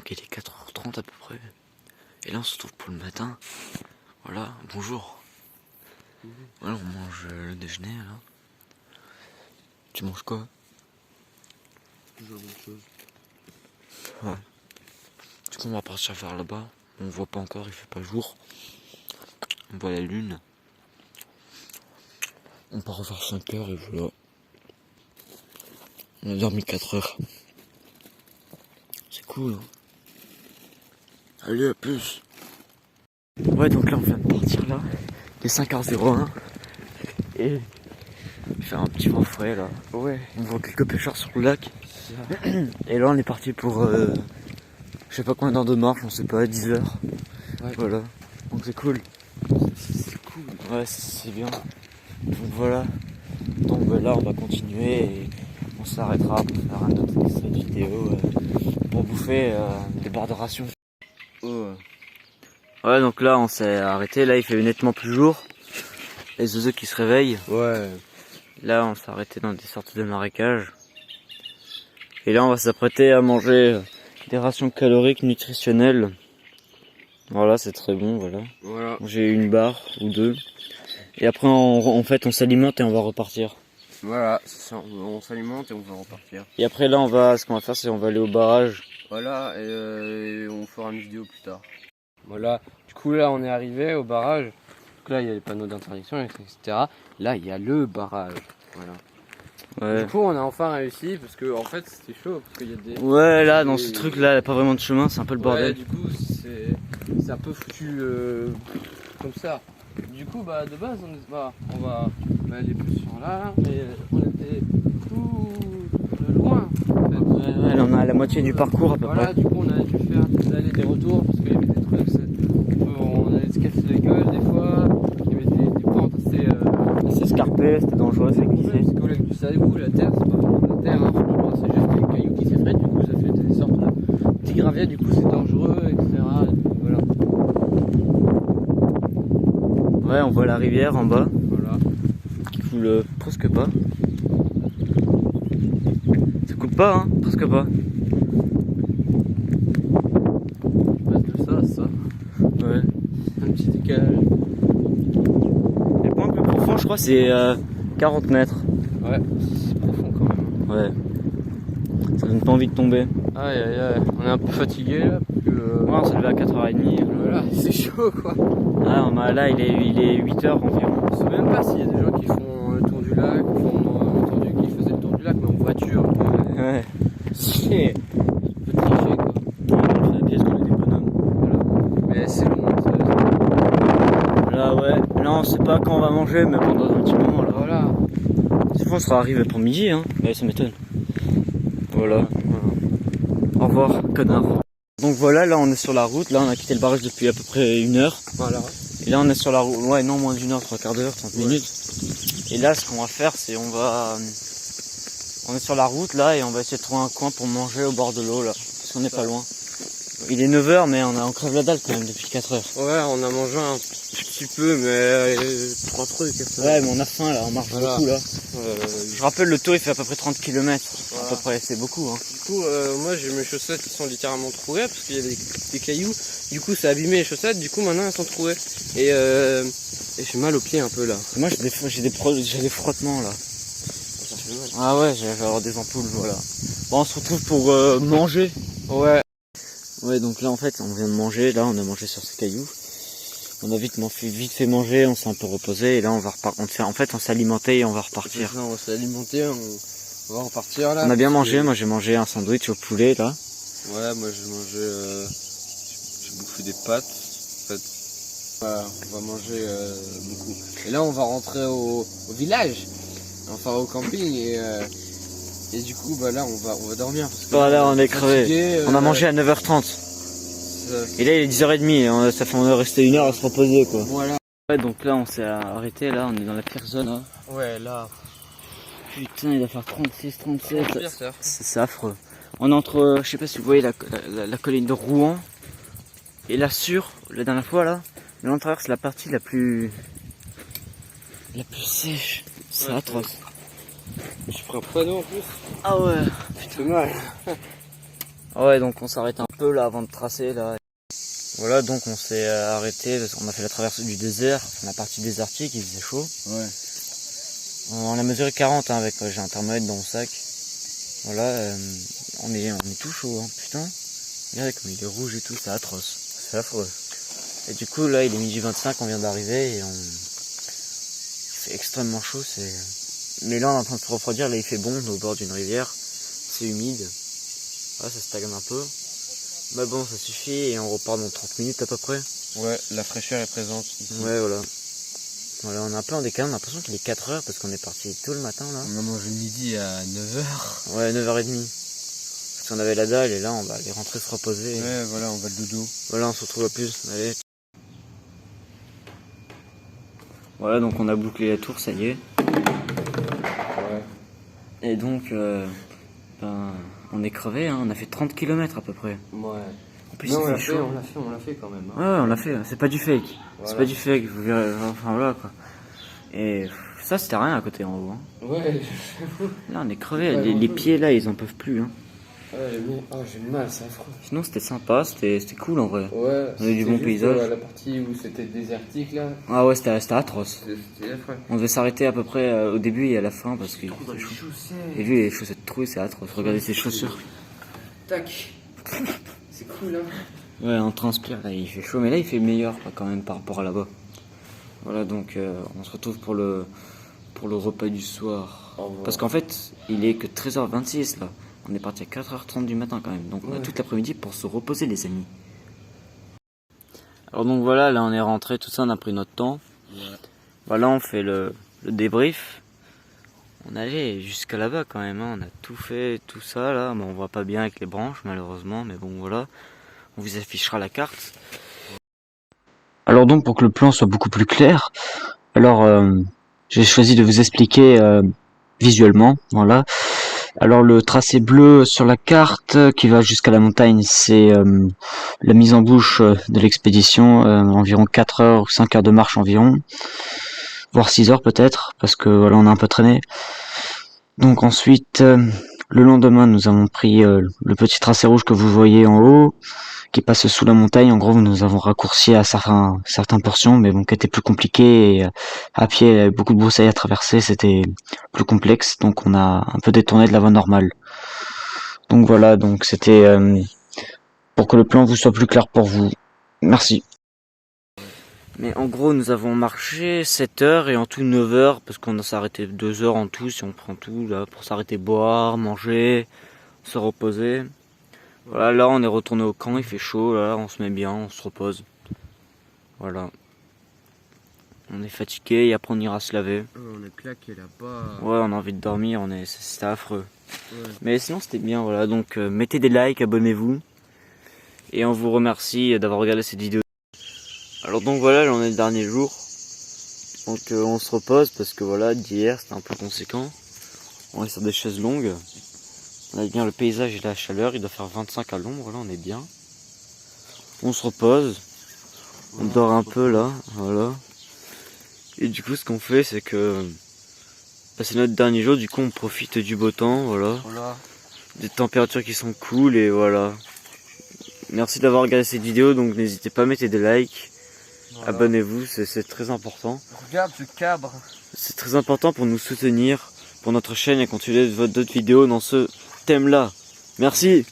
donc il est 4h30 à peu près. Et là on se retrouve pour le matin. Voilà, bonjour. Voilà, on mange le déjeuner là. Tu manges quoi? Toujours la même chose. Ouais. Du coup on va partir vers là-bas. On voit pas encore, il fait pas jour. On voit la lune. On part vers 5h et voilà. On a dormi 4h. C'est cool. Hein. Allez, à plus. Ouais, donc là on vient de partir là. Il est 5h01. Et il fait un petit vent frais là. Ouais. On voit quelques pêcheurs sur le lac. Et là on est parti pour je sais pas combien d'heures de marche, on sait pas, 10h. Ouais. Voilà. Donc c'est cool. C'est cool. Ouais, c'est bien. Donc voilà. Donc là on va continuer et on s'arrêtera pour faire un autre extrait de vidéo pour bouffer des barres de ration. Oh. Ouais, donc là on s'est arrêté, là il fait nettement plus jour. Les oiseaux qui se réveillent. Ouais. Là on s'est arrêté dans des sortes de marécages. Et là on va s'apprêter à manger des rations caloriques nutritionnelles. Voilà, c'est très bon, voilà. Voilà. J'ai une barre ou deux. Et après en fait on s'alimente et on va repartir. Voilà, c'est ça. On s'alimente et on va repartir. Et après là ce qu'on va faire c'est on va aller au barrage. Voilà, et on fera une vidéo plus tard. Voilà, du coup là on est arrivé au barrage. Donc là il y a les panneaux d'interdiction, etc. Là il y a le barrage. Voilà. Ouais. Du coup on a enfin réussi parce que en fait c'était chaud. Parce qu'il y a des... Ouais, là dans ce truc là, il n'y a pas vraiment de chemin, c'est un peu le bordel. Ouais, du coup c'est un peu foutu comme ça. Du coup bah de base on va aller plus sur là, mais on était tout loin. En fait. Ouais, on a la moitié du parcours à peu Voilà, près. du coup on a dû faire des allers des retours parce qu'il y avait des trucs, on allait se casser la gueule des fois, il y avait des pentes assez escarpé, c'était dangereux, c'est glissé. parce que là, vous savez vous, la terre c'est pas vraiment la terre, hein, franchement c'est juste des cailloux qui s'effritent, du coup ça fait des sortes de petits graviers, du coup c'est dangereux, etc. Voilà. Ouais, on voit la rivière en bas, Voilà. qui coule presque pas. Ça coule pas, hein, presque pas. On passe de ça à ça. Ouais. Un petit décalage. Le point le plus profond, je crois, c'est 40 mètres. Ouais, c'est profond quand même. Ouais. Ça donne pas envie de tomber. Aïe aïe aïe, on est un peu fatigué là, parce que... Ouais, on s'est levé à 4h30. Voilà, c'est chaud quoi. Ah, là, il est 8h environ. Je sais même pas s'il y a des gens qui font le tour du lac, qui faisaient le tour du lac mais en voiture. Ouais. C'est un peu triché quoi. On fait la pièce comme des bonhommes. Voilà. Mais c'est long. Là, ouais. Là, on sait pas quand on va manger, mais pendant un petit moment là. Voilà. Cette fois, on sera arrivé pour midi, hein. Ouais, ça m'étonne. Voilà. Au revoir, connard. Donc voilà, là on est sur la route, là on a quitté le barrage depuis à peu près 1h. Voilà. Et là on est sur la route, ouais non moins d'une heure, 3/4 d'heure, 30 minutes. Et là ce qu'on va faire c'est on est sur la route là et on va essayer de trouver un coin pour manger au bord de l'eau là, parce qu'on n'est pas loin. Il est 9h mais on crève la dalle quand même depuis 4h. Ouais, on a mangé un petit peu mais 3 trucs. Ouais mais on a faim là, on marche beaucoup là. Je rappelle le tour il fait à peu près 30 km, à peu près, c'est beaucoup hein. Du coup moi j'ai mes chaussettes qui sont littéralement trouées parce qu'il y avait des cailloux, du coup ça a abîmé les chaussettes, du coup maintenant elles sont trouées. Et j'ai mal aux pieds un peu là. Moi j'ai des frottements là. Ça fait mal. Ah ouais, je vais avoir des ampoules, voilà. Bon, on se retrouve pour manger. Ouais. Ouais, donc là en fait, on vient de manger, là on a mangé sur ces cailloux. On a vite fait manger, on s'est un peu reposé et là on va repartir. En fait, on s'est alimenté et on va repartir. On va s'alimenter, on va repartir là. On a bien mangé, moi j'ai mangé un sandwich au poulet là. Ouais, moi j'ai mangé, j'ai bouffé des pâtes. En fait, voilà, on va manger beaucoup. Et là on va rentrer au village, enfin au camping et du coup bah là on va dormir parce que Voilà, on est crevé. fatigué, On a mangé à 9h30. Et là il est 10h30, ça fait on est resté 1 heure à se reposer quoi. Voilà. Ouais, donc là on s'est arrêté, là on est dans la pire zone. Hein. Ouais, là. Putain, il va faire 36, 37. Pire, C'est affreux. On est entre, je sais pas si vous voyez la colline de Rouen et la Sûre, la dernière fois là. Mais on traverse la partie la plus sèche. C'est atroce. Je prends un panneau en plus. Ah ouais, putain mal. Ah ouais, donc on s'arrête un peu. peu là avant de tracer là. Voilà, donc on s'est arrêté parce qu'on a fait la traversée du désert, la partie désertique, il faisait chaud. Ouais. On a mesuré 40 hein, avec j'ai un thermomètre dans mon sac. Voilà, on est tout chaud hein, putain. Regardez comme il est rouge et tout, c'est atroce. C'est affreux. Et du coup là il est midi 25, on vient d'arriver et il fait extrêmement chaud, mais là on est en train de se refroidir, là il fait bon, on est au bord d'une rivière, c'est humide. Voilà, ça stagne un peu. Mais bon, ça suffit et on repart dans 30 minutes à peu près. Ouais, la fraîcheur est présente ici. Ouais, voilà. Voilà, on est un peu en décalé, on a l'impression qu'il est 4 heures parce qu'on est parti tôt le matin là. On a mangé le midi à 9h. Ouais, 9h30. Parce qu'on avait la dalle et là on va aller rentrer se reposer. Ouais, voilà, on va le dodo. Voilà, on se retrouve à plus. Allez. Voilà, donc on a bouclé la tour, ça y est. Ouais. Et donc, on est crevé, hein, on a fait 30 km à peu près. Ouais. En plus, Non, on il l'a fait fait, chaud. on l'a fait quand même. Hein. Ouais, on l'a fait, c'est pas du fake. Voilà. C'est pas du fake, vous verrez, enfin voilà quoi. Et ça c'était rien à côté en haut. Hein. Ouais, Là on est crevé, Ouais, les pieds là ils en peuvent plus. Hein. ouais, mais j'ai mal, c'est affreux. Sinon c'était sympa, c'était cool en vrai. Ouais, On a eu du bon juste, paysage. la partie où c'était désertique là, Ah ouais, c'était atroce. c'était affreux. On devait s'arrêter à peu près au début et à la fin parce que. Dans les chaussettes. Et vu les chaussettes trouées, c'est atroce. Regardez ces chaussures. Tac. C'est cool hein. Ouais, on transpire là, il fait chaud, mais là il fait meilleur quoi, quand même par rapport à là-bas. Voilà, donc on se retrouve pour le repas du soir. Au revoir. Parce qu'en fait, il est que 13h26 là. On est parti à 4h30 du matin quand même. Donc on a Ouais. toute l'après-midi pour se reposer les amis. Alors donc voilà, là on est rentré, tout ça, on a pris notre temps. Ouais. Voilà, on fait le débrief. On allait jusqu'à là-bas quand même, hein. On a tout fait, tout ça là. Bon, on voit pas bien avec les branches malheureusement, mais bon voilà. On vous affichera la carte. Alors donc pour que le plan soit beaucoup plus clair, alors j'ai choisi de vous expliquer visuellement, voilà. Alors le tracé bleu sur la carte qui va jusqu'à la montagne, c'est la mise en bouche de l'expédition, environ 4 heures ou 5 heures de marche environ, voire 6 heures peut-être, parce que voilà on a un peu traîné. Donc ensuite, le lendemain nous avons pris le petit tracé rouge que vous voyez en haut, qui passe sous la montagne. En gros, nous avons raccourci à certaines portions, mais bon, qui était plus compliqué. Et à pied, il y avait beaucoup de broussailles à traverser, c'était plus complexe, donc on a un peu détourné de la voie normale. Donc voilà, donc c'était pour que le plan vous soit plus clair pour vous. Merci. Mais en gros, nous avons marché 7 heures et en tout 9 heures, parce qu'on s'est arrêté 2 heures en tout, si on prend tout, là, pour s'arrêter boire, manger, se reposer. Voilà, là on est retourné au camp, il fait chaud, là on se met bien, on se repose. Voilà. On est fatigué et après on ira se laver. On est claqué là-bas. Ouais, on a envie de dormir, c'était affreux. Ouais. Mais sinon c'était bien, voilà. Donc mettez des likes, abonnez-vous. Et on vous remercie d'avoir regardé cette vidéo. Alors donc voilà, là on est le dernier jour. Donc on se repose parce que voilà, d'hier c'était un peu conséquent. On est sur des chaises longues. On a bien le paysage et la chaleur, il doit faire 25 à l'ombre, là on est bien. On se repose, on dort un peu là, voilà. Et du coup ce qu'on fait c'est que c'est notre dernier jour, du coup on profite du beau temps, voilà. Voilà. Des températures qui sont cool et voilà. Merci d'avoir regardé cette vidéo, donc n'hésitez pas à mettre des likes, Voilà. abonnez-vous, c'est très important. Regarde ce cabre. C'est très important pour nous soutenir, pour notre chaîne et continuer d'autres vidéos dans ce thème là. Merci.